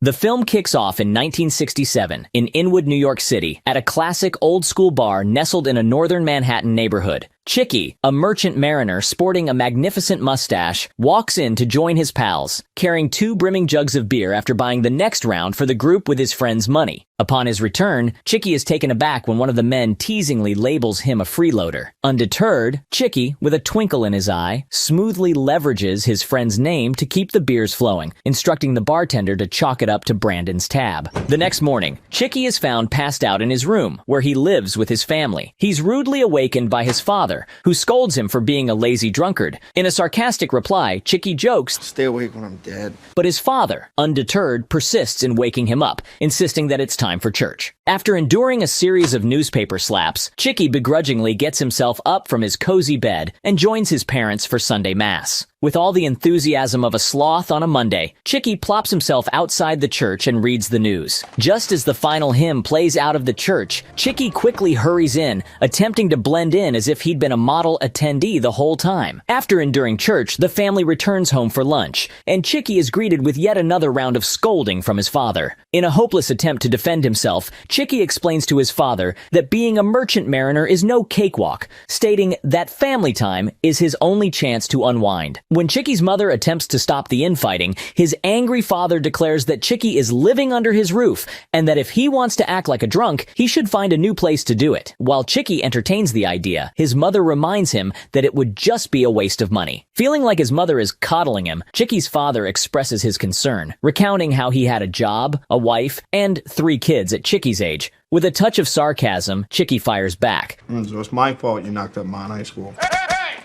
The film kicks off in 1967 in Inwood, New York City, at a classic old-school bar nestled in a northern Manhattan neighborhood. Chickie, a merchant mariner sporting a magnificent mustache, walks in to join his pals, carrying 2 brimming jugs of beer after buying the next round for the group with his friend's money. Upon his return, Chickie is taken aback when one of the men teasingly labels him a freeloader. Undeterred, Chickie, with a twinkle in his eye, smoothly leverages his friend's name to keep the beers flowing, instructing the bartender to chalk it up to Brandon's tab. The next morning, Chickie is found passed out in his room, where he lives with his family. He's rudely awakened by his father, who scolds him for being a lazy drunkard. In a sarcastic reply, Chickie jokes, "Stay awake when I'm dead." But his father, undeterred, persists in waking him up, insisting that it's time for church. After enduring a series of newspaper slaps, Chickie begrudgingly gets himself up from his cozy bed and joins his parents for Sunday Mass. With all the enthusiasm of a sloth on a Monday, Chickie plops himself outside the church and reads the news. Just as the final hymn plays out of the church, Chickie quickly hurries in, attempting to blend in as if he'd been a model attendee the whole time. After enduring church, the family returns home for lunch, and Chickie is greeted with yet another round of scolding from his father. In a hopeless attempt to defend himself, Chickie explains to his father that being a merchant mariner is no cakewalk, stating that family time is his only chance to unwind. When Chickie's mother attempts to stop the infighting, his angry father declares that Chickie is living under his roof and that if he wants to act like a drunk, he should find a new place to do it. While Chickie entertains the idea, his mother reminds him that it would just be a waste of money. Feeling like his mother is coddling him, Chickie's father expresses his concern, recounting how he had a job, a wife, and 3 kids at Chickie's age. With a touch of sarcasm, Chickie fires back. So it's my fault you knocked up Ma in high school.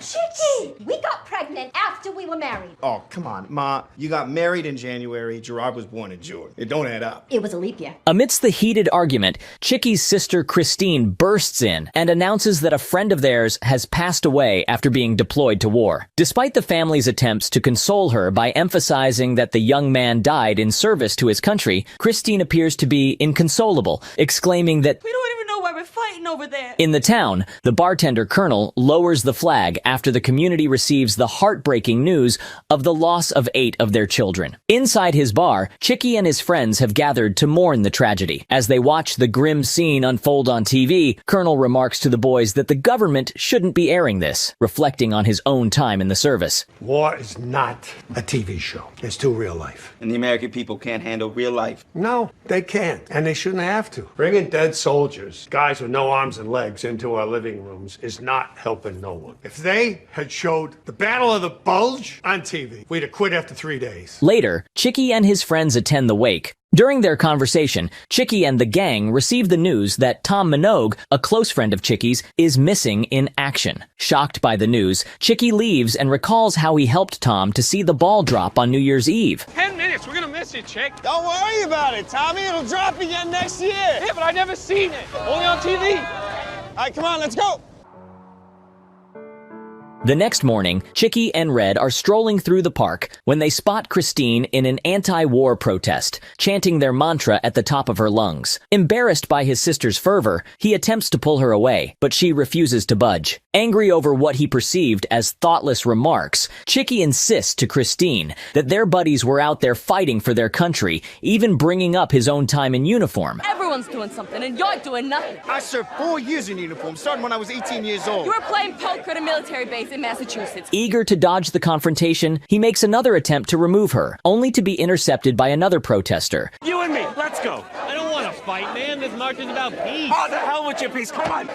Chickie! We got pregnant after we were married. Oh, come on, Ma. You got married in January. Gerard was born in June. It don't add up. It was a leap year. Amidst the heated argument, Chickie's sister Christine bursts in and announces that a friend of theirs has passed away after being deployed to war. Despite the family's attempts to console her by emphasizing that the young man died in service to his country, Christine appears to be inconsolable, exclaiming that we don't even know why we're fighting over there. In the town, the bartender Colonel lowers the flag after the community receives the heartbreaking news of the loss of 8 of their children. Inside his bar, Chickie and his friends have gathered to mourn the tragedy. As they watch the grim scene unfold on TV, Colonel remarks to the boys that the government shouldn't be airing this, reflecting on his own time in the service. War is not a TV show. It's too real life. And the American people can't handle real life. No, they can't, and they shouldn't have to. Bringing dead soldiers, guys with no arms and legs, into our living rooms is not helping no one. If they had showed the Battle of the Bulge on TV, we'd have quit after 3 days. Later, Chickie and his friends attend the wake. During their conversation, Chickie and the gang receive the news that Tom Minogue, a close friend of Chickie's, is missing in action. Shocked by the news, Chickie leaves and recalls how he helped Tom to see the ball drop on New Year's Eve. 10 minutes, we're gonna miss it, Chick. Don't worry about it, Tommy. It'll drop again next year. Yeah, but I never seen it. Only on TV. All right, come on, let's go. The next morning, Chickie and Red are strolling through the park when they spot Christine in an anti-war protest, chanting their mantra at the top of her lungs. Embarrassed by his sister's fervor, he attempts to pull her away, but she refuses to budge. Angry over what he perceived as thoughtless remarks, Chickie insists to Christine that their buddies were out there fighting for their country, even bringing up his own time in uniform. Everyone's doing something, and you're doing nothing. I served 4 years in uniform, starting when I was 18 years old. You were playing poker at a military base in Massachusetts. Eager to dodge the confrontation, he makes another attempt to remove her, only to be intercepted by another protester. You and me, let's go. I don't want to fight, man. This march is about peace. Oh, the hell with your peace. Come on.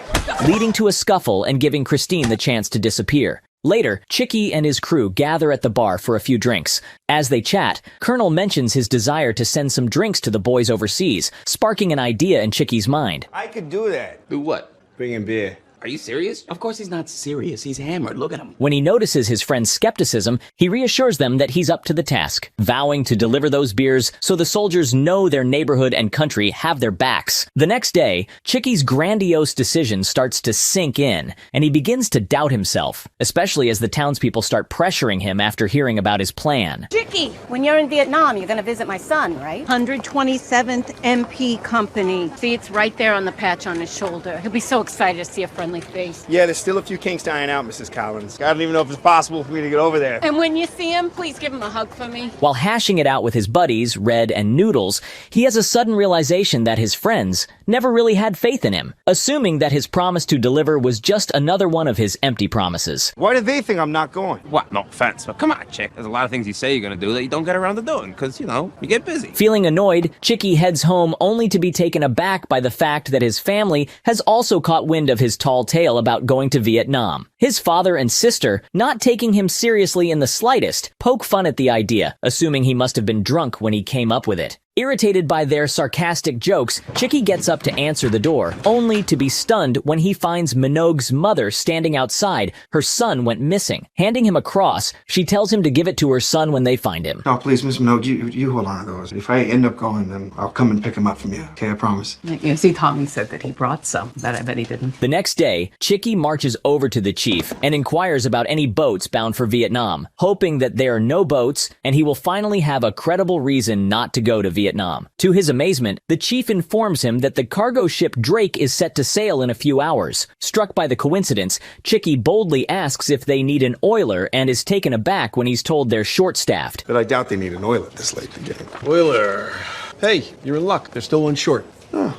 Leading to a scuffle and giving Christine the chance to disappear. Later, Chickie and his crew gather at the bar for a few drinks. As they chat, Colonel mentions his desire to send some drinks to the boys overseas, sparking an idea in Chickie's mind. I could do that. Do what? Bring in beer. Are you serious? Of course he's not serious. He's hammered. Look at him. When he notices his friend's skepticism, he reassures them that he's up to the task, vowing to deliver those beers so the soldiers know their neighborhood and country have their backs. The next day, Chickie's grandiose decision starts to sink in, and he begins to doubt himself, especially as the townspeople start pressuring him after hearing about his plan. Chickie, when you're in Vietnam, you're gonna visit my son, right? 127th MP Company. See, it's right there on the patch on his shoulder. He'll be so excited to see a friend friendly face. Yeah, there's still a few kinks to iron out, Mrs. Collins. I don't even know if it's possible for me to get over there. And when you see him, please give him a hug for me. While hashing it out with his buddies, Red and Noodles, he has a sudden realization that his friends never really had faith in him, assuming that his promise to deliver was just another one of his empty promises. Why do they think I'm not going? What? No offense, but come on, Chick. There's a lot of things you say you're gonna do that you don't get around to doing, because, you know, you get busy. Feeling annoyed, Chickie heads home only to be taken aback by the fact that his family has also caught wind of his tall tale about going to Vietnam. His father and sister, not taking him seriously in the slightest, poke fun at the idea, assuming he must have been drunk when he came up with it. Irritated by their sarcastic jokes, Chickie gets up to answer the door, only to be stunned when he finds Minogue's mother standing outside. Her son went missing. Handing him a cross, she tells him to give it to her son when they find him. No, please, Miss Minogue, you hold on to those. If I end up going, then I'll come and pick him up from you. Okay, I promise. Yes, he Tommy said that he brought some, but I bet he didn't. The next day, Chickie marches over to the chief and inquires about any boats bound for Vietnam, hoping that there are no boats and he will finally have a credible reason not to go to Vietnam. To his amazement, the chief informs him that the cargo ship Drake is set to sail in a few hours. Struck by the coincidence, Chickie boldly asks if they need an oiler and is taken aback when he's told they're short-staffed. But I doubt they need an oiler this late in the game. Oiler. Hey, you're in luck. There's still one short.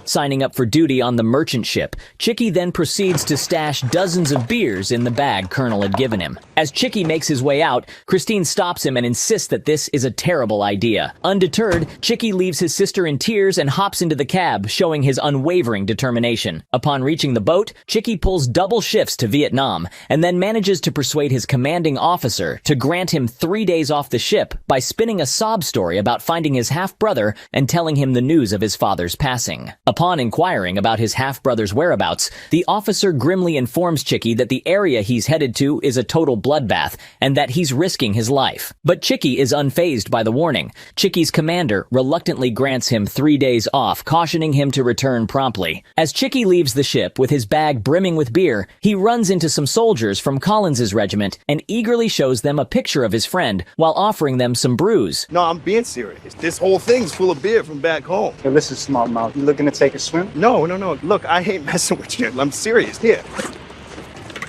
Signing up for duty on the merchant ship, Chickie then proceeds to stash dozens of beers in the bag Colonel had given him. As Chickie makes his way out, Christine stops him and insists that this is a terrible idea. Undeterred, Chickie leaves his sister in tears and hops into the cab, showing his unwavering determination. Upon reaching the boat, Chickie pulls double shifts to Vietnam, and then manages to persuade his commanding officer to grant him 3 days off the ship by spinning a sob story about finding his half-brother and telling him the news of his father's passing. Upon inquiring about his half-brother's whereabouts, the officer grimly informs Chickie that the area he's headed to is a total bloodbath and that he's risking his life. But Chickie is unfazed by the warning. Chickie's commander reluctantly grants him 3 days off, cautioning him to return promptly. As Chickie leaves the ship with his bag brimming with beer, he runs into some soldiers from Collins's regiment and eagerly shows them a picture of his friend while offering them some brews. No, I'm being serious. This whole thing's full of beer from back home. Hey, listen, smart mouth. You looking to take a swim? No. Look, I ain't messing with you. I'm serious. Here.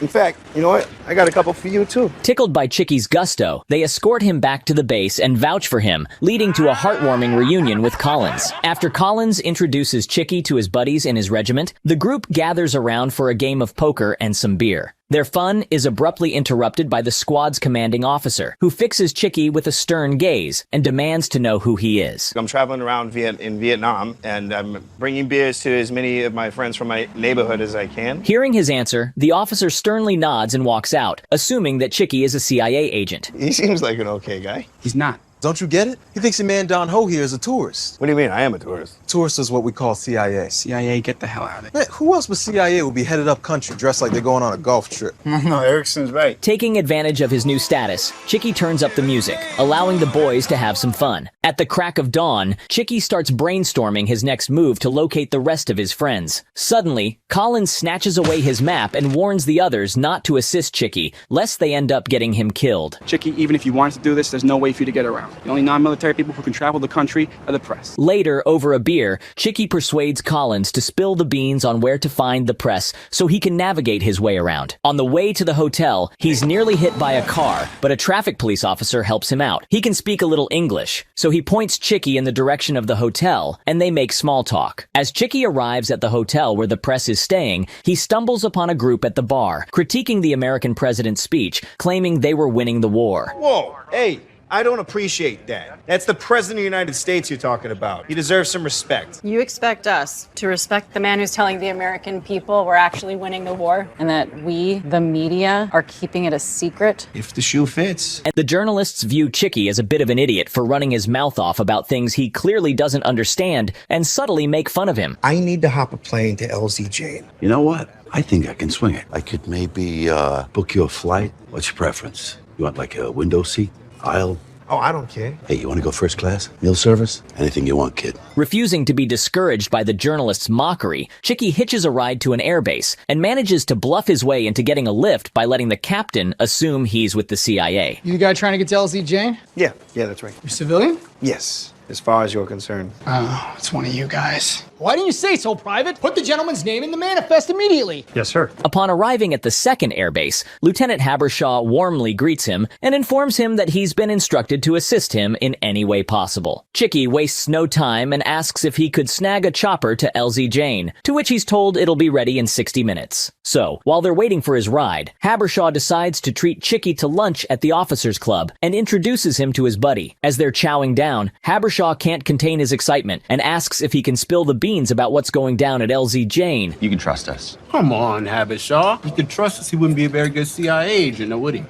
In fact, you know what? I got a couple for you, too. Tickled by Chickie's gusto, they escort him back to the base and vouch for him, leading to a heartwarming reunion with Collins. After Collins introduces Chickie to his buddies in his regiment, the group gathers around for a game of poker and some beer. Their fun is abruptly interrupted by the squad's commanding officer, who fixes Chickie with a stern gaze and demands to know who he is. I'm traveling around in Vietnam, and I'm bringing beers to as many of my friends from my neighborhood as I can. Hearing his answer, the officer sternly nods and walks out, assuming that Chickie is a CIA agent. He seems like an okay guy. He's not. Don't you get it? He thinks your man Donohue here is a tourist. What do you mean? I am a tourist. Tourist is what we call CIA. CIA, get the hell out of it. Man, who else but CIA would be headed up country dressed like they're going on a golf trip? No, Erickson's right. Taking advantage of his new status, Chickie turns up the music, allowing the boys to have some fun. At the crack of dawn, Chickie starts brainstorming his next move to locate the rest of his friends. Suddenly, Collins snatches away his map and warns the others not to assist Chickie, lest they end up getting him killed. Chickie, even if you wanted to do this, there's no way for you to get around. The only non-military people who can travel the country are the press. Later, over a beer, Chickie persuades Collins to spill the beans on where to find the press so he can navigate his way around. On the way to the hotel, he's nearly hit by a car, but a traffic police officer helps him out. He can speak a little English, so he points Chickie in the direction of the hotel, and they make small talk. As Chickie arrives at the hotel where the press is staying, he stumbles upon a group at the bar, critiquing the American president's speech, claiming they were winning the war. Whoa, hey. I don't appreciate that. That's the President of the United States you're talking about. He deserves some respect. You expect us to respect the man who's telling the American people we're actually winning the war, and that we, the media, are keeping it a secret? If the shoe fits. And the journalists view Chickie as a bit of an idiot for running his mouth off about things he clearly doesn't understand and subtly make fun of him. I need to hop a plane to LZJ. You know what? I think I can swing it. I could maybe book you a flight. What's your preference? You want like a window seat? Aisle? Oh, I don't care. Hey, you want to go first class? Meal service? Anything you want, kid. Refusing to be discouraged by the journalist's mockery, Chickie hitches a ride to an airbase and manages to bluff his way into getting a lift by letting the captain assume he's with the CIA. You the guy trying to get to LZJ? Yeah, that's right. You're civilian? Yes, as far as you're concerned. Oh, it's one of you guys. Why didn't you say so, Private? Put the gentleman's name in the manifest immediately. Yes, sir. Upon arriving at the second airbase, Lieutenant Habershaw warmly greets him and informs him that he's been instructed to assist him in any way possible. Chickie wastes no time and asks if he could snag a chopper to LZ Jane, to which he's told it'll be ready in 60 minutes. So, while they're waiting for his ride, Habershaw decides to treat Chickie to lunch at the officers' club and introduces him to his buddy. As they're chowing down, Habershaw can't contain his excitement and asks if he can spill the beans about what's going down at LZ Jane. You can trust us. Come on, Habershaw. You can trust us. He wouldn't be a very good CIA agent, would he?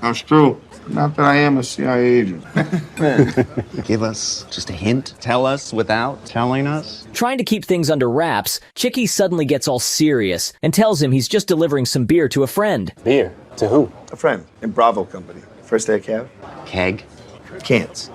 That's true. Not that I am a CIA agent. Give us just a hint. Tell us without telling us. Trying to keep things under wraps, Chickie suddenly gets all serious and tells him he's just delivering some beer to a friend. Beer? To who? A friend in Bravo Company. First day of cab. Keg? Cans.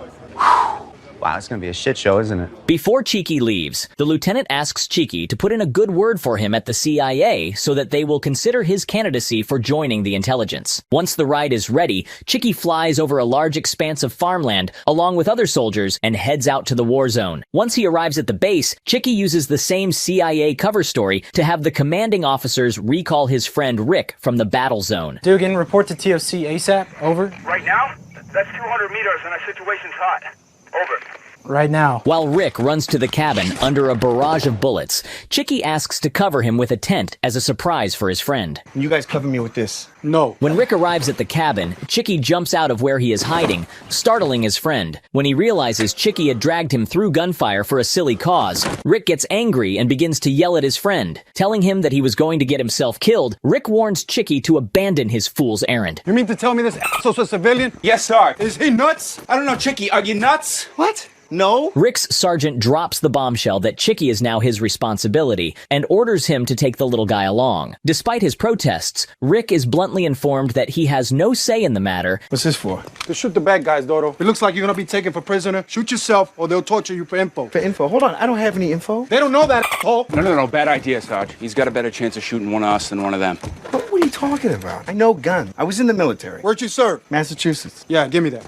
Wow, it's gonna be a shit show, isn't it? Before Chickie leaves, the lieutenant asks Chickie to put in a good word for him at the CIA so that they will consider his candidacy for joining the intelligence. Once the ride is ready, Chickie flies over a large expanse of farmland along with other soldiers and heads out to the war zone. Once he arrives at the base, Chickie uses the same CIA cover story to have the commanding officers recall his friend Rick from the battle zone. Duggan, report to TOC ASAP. Over. Right now? That's 200 meters and our situation's hot. Over. Right now. While Rick runs to the cabin under a barrage of bullets, Chickie asks to cover him with a tent as a surprise for his friend. You guys cover me with this. No. When Rick arrives at the cabin, Chickie jumps out of where he is hiding, startling his friend. When he realizes Chickie had dragged him through gunfire for a silly cause, Rick gets angry and begins to yell at his friend. Telling him that he was going to get himself killed, Rick warns Chickie to abandon his fool's errand. You mean to tell me this asshole's a civilian? Yes, sir. Is he nuts? I don't know, Chickie. Are you nuts? What? No? Rick's sergeant drops the bombshell that Chickie is now his responsibility and orders him to take the little guy along. Despite his protests, Rick is bluntly informed that he has no say in the matter. What's this for? To shoot the bad guys, Dodo. It looks like you're gonna be taken for prisoner. Shoot yourself or they'll torture you for info. For info? Hold on, I don't have any info. They don't know that, asshole. No. Bad idea, Sarge. He's got a better chance of shooting one of us than one of them. What are you talking about? I know guns. I was in the military. Where'd you serve? Massachusetts. Yeah, give me that.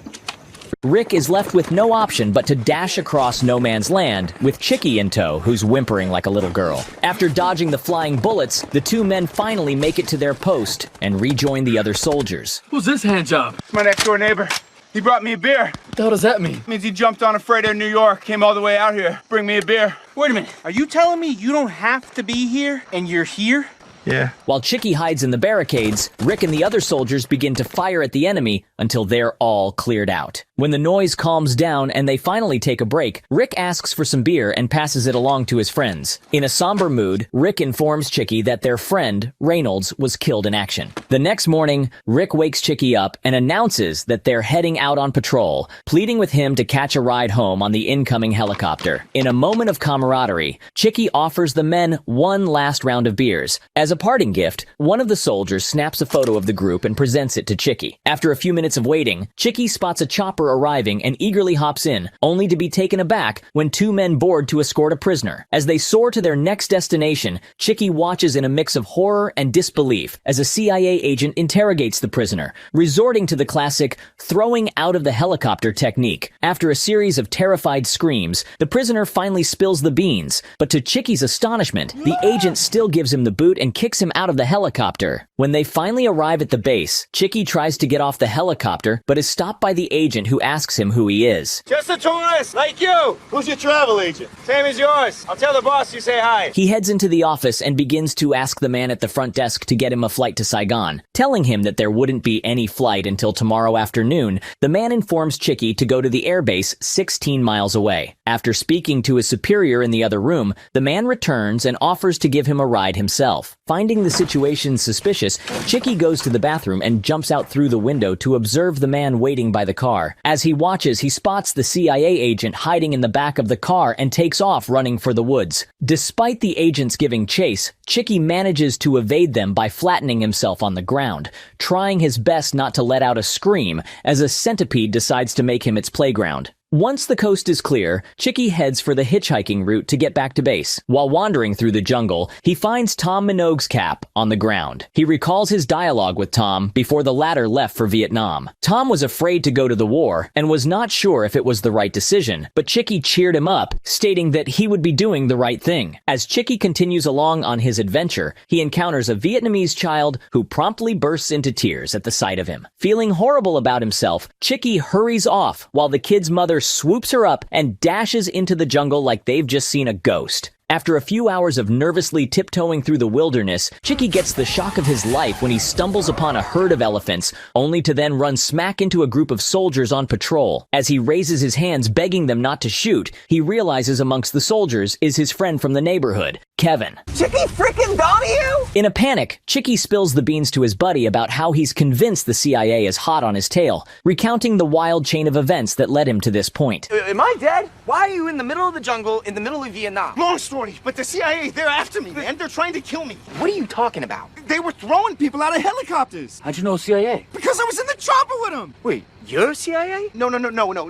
Rick is left with no option but to dash across no man's land, with Chickie in tow, who's whimpering like a little girl. After dodging the flying bullets, the two men finally make it to their post and rejoin the other soldiers. Who's this hand job? It's my next door neighbor. He brought me a beer. What the hell does that mean? Means he jumped on a freighter in New York, came all the way out here, bring me a beer. Wait a minute. Are you telling me you don't have to be here and you're here? Yeah. While Chickie hides in the barricades, Rick and the other soldiers begin to fire at the enemy until they're all cleared out. When the noise calms down and they finally take a break, Rick asks for some beer and passes it along to his friends. In a somber mood, Rick informs Chickie that their friend, Reynolds, was killed in action. The next morning, Rick wakes Chickie up and announces that they're heading out on patrol, pleading with him to catch a ride home on the incoming helicopter. In a moment of camaraderie, Chickie offers the men one last round of beers. As a parting gift, one of the soldiers snaps a photo of the group and presents it to Chickie. After a few minutes of waiting, Chickie spots a chopper arriving and eagerly hops in, only to be taken aback when two men board to escort a prisoner. As they soar to their next destination, Chickie watches in a mix of horror and disbelief as a CIA agent interrogates the prisoner, resorting to the classic throwing out of the helicopter technique. After a series of terrified screams, the prisoner finally spills the beans, but to Chickie's astonishment, the agent still gives him the boot and kicks him out of the helicopter. When they finally arrive at the base, Chickie tries to get off the helicopter, but is stopped by the agent who asks him who he is. Just a tourist, like you. Who's your travel agent? Same as yours. I'll tell the boss you say hi. He heads into the office and begins to ask the man at the front desk to get him a flight to Saigon. Telling him that there wouldn't be any flight until tomorrow afternoon, the man informs Chickie to go to the airbase 16 miles away. After speaking to his superior in the other room, the man returns and offers to give him a ride himself. Finding the situation suspicious, Chickie goes to the bathroom and jumps out through the window to observe the man waiting by the car. As he watches, he spots the CIA agent hiding in the back of the car and takes off running for the woods. Despite the agents giving chase, Chickie manages to evade them by flattening himself on the ground, trying his best not to let out a scream as a centipede decides to make him its playground. Once the coast is clear, Chickie heads for the hitchhiking route to get back to base. While wandering through the jungle, he finds Tom Minogue's cap on the ground. He recalls his dialogue with Tom before the latter left for Vietnam. Tom was afraid to go to the war and was not sure if it was the right decision, but Chickie cheered him up, stating that he would be doing the right thing. As Chickie continues along on his adventure, he encounters a Vietnamese child who promptly bursts into tears at the sight of him. Feeling horrible about himself, Chickie hurries off while the kid's mother swoops her up and dashes into the jungle like they've just seen a ghost. After a few hours of nervously tiptoeing through the wilderness, Chickie gets the shock of his life when he stumbles upon a herd of elephants, only to then run smack into a group of soldiers on patrol. As he raises his hands begging them not to shoot, he realizes amongst the soldiers is his friend from the neighborhood, Kevin. Chickie frickin' Donohue? In a panic, Chickie spills the beans to his buddy about how he's convinced the CIA is hot on his tail, recounting the wild chain of events that led him to this point. Am I dead? Why are you in the middle of the jungle, in the middle of Vietnam? Long story, but the CIA, they're after me, man. They're trying to kill me. What are you talking about? They were throwing people out of helicopters. How'd you know CIA? Because I was in the chopper with them. Wait, you're CIA? No.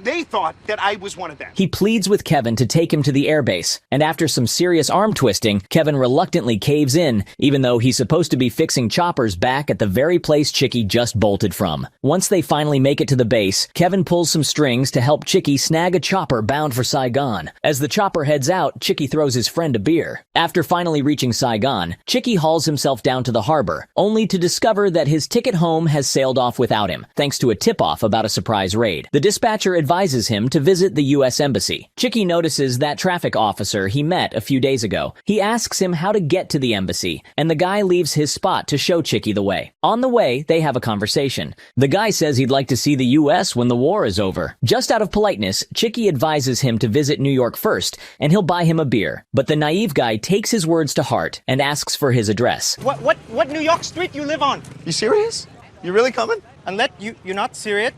They thought that I was one of them. He pleads with Kevin to take him to the airbase, and after some serious arm twisting, Kevin reluctantly caves in, even though he's supposed to be fixing choppers back at the very place Chickie just bolted from. Once they finally make it to the base, Kevin pulls some strings to help Chickie snag a chopper bound for Saigon. As the chopper heads out, Chickie throws his friend a beer. After finally reaching Saigon, Chickie hauls himself down to the harbor, only to discover that his ticket home has sailed off without him, thanks to a tip-off about a surprise raid. The dispatcher advises him to visit the U.S. Embassy. Chickie notices that traffic officer he met a few days ago. He asks him how to get to the embassy, and the guy leaves his spot to show Chickie the way. On the way, they have a conversation. The guy says he'd like to see the U.S. when the war is over. Just out of politeness, Chickie advises him to visit New York first, and he'll buy him a beer. But the naive guy takes his words to heart and asks for his address. What New York street you live on? You serious? You really coming? Unless you're not serious.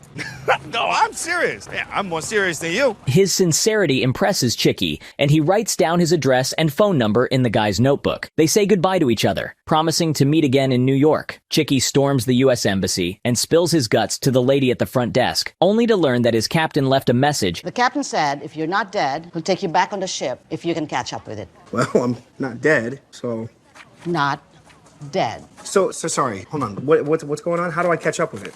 No, I'm serious. Yeah, I'm more serious than you. His sincerity impresses Chickie, and he writes down his address and phone number in the guy's notebook. They say goodbye to each other, promising to meet again in New York. Chickie storms the U.S. Embassy and spills his guts to the lady at the front desk, only to learn that his captain left a message. The captain said if you're not dead, he'll take you back on the ship if you can catch up with it. Well, I'm not dead, so... Not dead. So sorry. Hold on. What's going on? How do I catch up with it?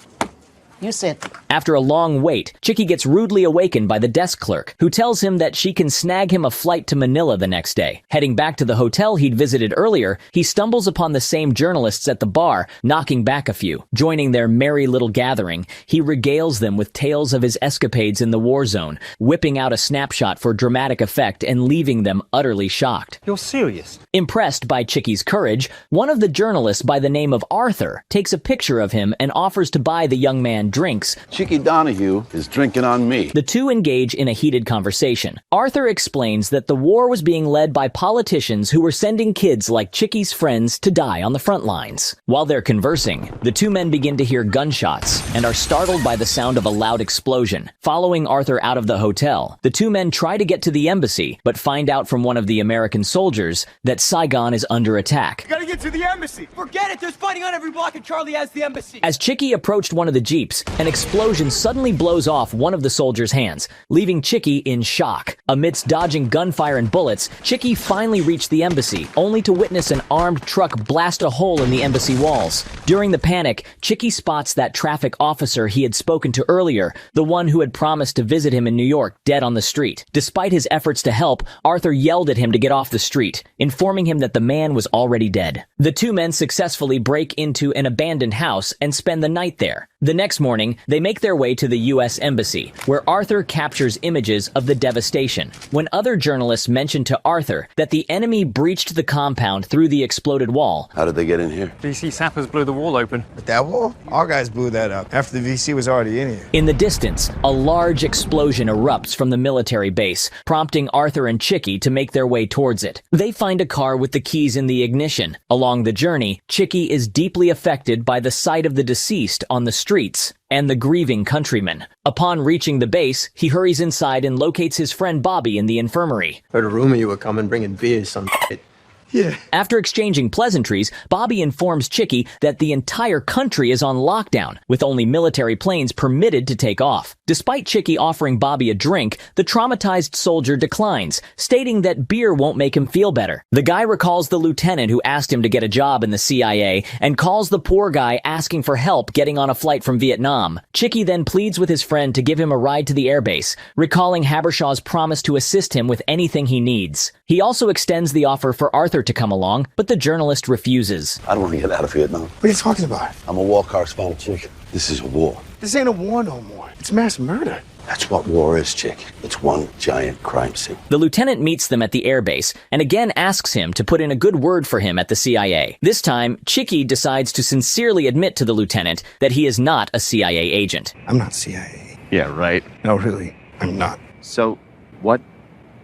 You sit. After a long wait, Chickie gets rudely awakened by the desk clerk, who tells him that she can snag him a flight to Manila the next day. Heading back to the hotel he'd visited earlier, he stumbles upon the same journalists at the bar, knocking back a few. Joining their merry little gathering, he regales them with tales of his escapades in the war zone, whipping out a snapshot for dramatic effect and leaving them utterly shocked. You're serious? Impressed by Chickie's courage, one of the journalists by the name of Arthur takes a picture of him and offers to buy the young man drinks. Chickie Donohue is drinking on me. The two engage in a heated conversation. Arthur explains that the war was being led by politicians who were sending kids like Chickie's friends to die on the front lines. While they're conversing, the two men begin to hear gunshots and are startled by the sound of a loud explosion. Following Arthur out of the hotel, the two men try to get to the embassy, but find out from one of the American soldiers that Saigon is under attack. You gotta get to the embassy. Forget it. There's fighting on every block and Charlie has the embassy. As Chickie approached one of the jeeps, an explosion suddenly blows off one of the soldiers' hands, leaving Chickie in shock. Amidst dodging gunfire and bullets, Chickie finally reached the embassy, only to witness an armed truck blast a hole in the embassy walls. During the panic, Chickie spots that traffic officer he had spoken to earlier, the one who had promised to visit him in New York, dead on the street. Despite his efforts to help, Arthur yelled at him to get off the street, informing him that the man was already dead. The two men successfully break into an abandoned house and spend the night there. The next morning, they make their way to the U.S. Embassy, where Arthur captures images of the devastation. When other journalists mention to Arthur that the enemy breached the compound through the exploded wall. How did they get in here? VC sappers blew the wall open. With that wall? Our guys blew that up after the VC was already in here. In the distance, a large explosion erupts from the military base, prompting Arthur and Chickie to make their way towards it. They find a car with the keys in the ignition. Along the journey, Chickie is deeply affected by the sight of the deceased on the streets and the grieving countrymen. Upon reaching the base, he hurries inside and locates his friend Bobby in the infirmary. Heard a rumor you were coming bringing beers some shit. Yeah. After exchanging pleasantries, Bobby informs Chickie that the entire country is on lockdown, with only military planes permitted to take off. Despite Chickie offering Bobby a drink, the traumatized soldier declines, stating that beer won't make him feel better. The guy recalls the lieutenant who asked him to get a job in the CIA and calls the poor guy asking for help getting on a flight from Vietnam. Chickie then pleads with his friend to give him a ride to the airbase, recalling Habershaw's promise to assist him with anything he needs. He also extends the offer for Arthur to come along, but the journalist refuses. I don't want to get out of Vietnam. What are you talking about? I'm a war correspondent, chick. This is a war. This ain't a war no more. It's mass murder. That's what war is, chick. It's one giant crime scene. The lieutenant meets them at the airbase and again asks him to put in a good word for him at the CIA. This time, Chickie decides to sincerely admit to the lieutenant that he is not a CIA agent. I'm not CIA. Yeah, right. No, really, I'm not. So, what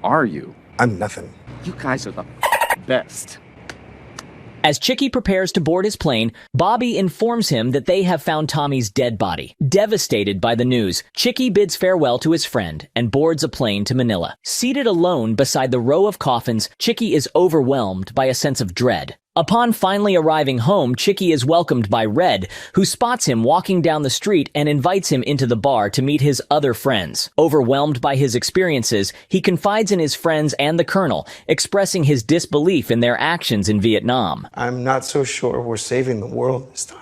are you? I'm nothing. You guys are the best. As Chickie prepares to board his plane, Bobby informs him that they have found Tommy's dead body. Devastated by the news, Chickie bids farewell to his friend and boards a plane to Manila. Seated alone beside the row of coffins, Chickie is overwhelmed by a sense of dread. Upon finally arriving home, Chickie is welcomed by Red, who spots him walking down the street and invites him into the bar to meet his other friends. Overwhelmed by his experiences, he confides in his friends and the Colonel, expressing his disbelief in their actions in Vietnam. I'm not so sure we're saving the world this time.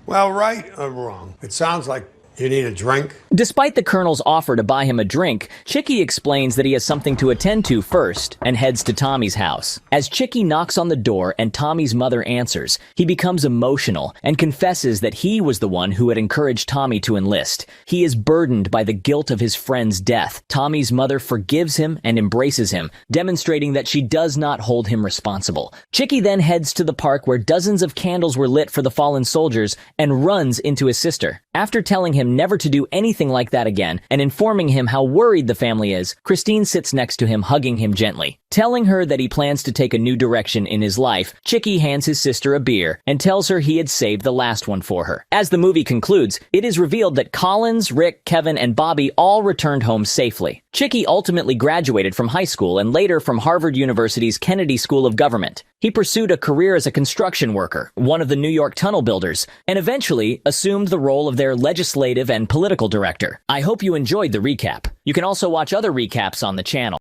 Well, right or wrong, it sounds like you need a drink. Despite the Colonel's offer to buy him a drink, Chickie explains that he has something to attend to first and heads to Tommy's house. As Chickie knocks on the door and Tommy's mother answers, he becomes emotional and confesses that he was the one who had encouraged Tommy to enlist. He is burdened by the guilt of his friend's death. Tommy's mother forgives him and embraces him, demonstrating that she does not hold him responsible. Chickie then heads to the park where dozens of candles were lit for the fallen soldiers and runs into his sister. After telling him never to do anything like that again and informing him how worried the family is, Christine sits next to him, hugging him gently. Telling her that he plans to take a new direction in his life, Chickie hands his sister a beer and tells her he had saved the last one for her. As the movie concludes, it is revealed that Collins, Rick, Kevin, and Bobby all returned home safely. Chickie ultimately graduated from high school and later from Harvard University's Kennedy School of Government. He pursued a career as a construction worker, one of the New York tunnel builders, and eventually assumed the role of their legislative and political director. I hope you enjoyed the recap. You can also watch other recaps on the channel.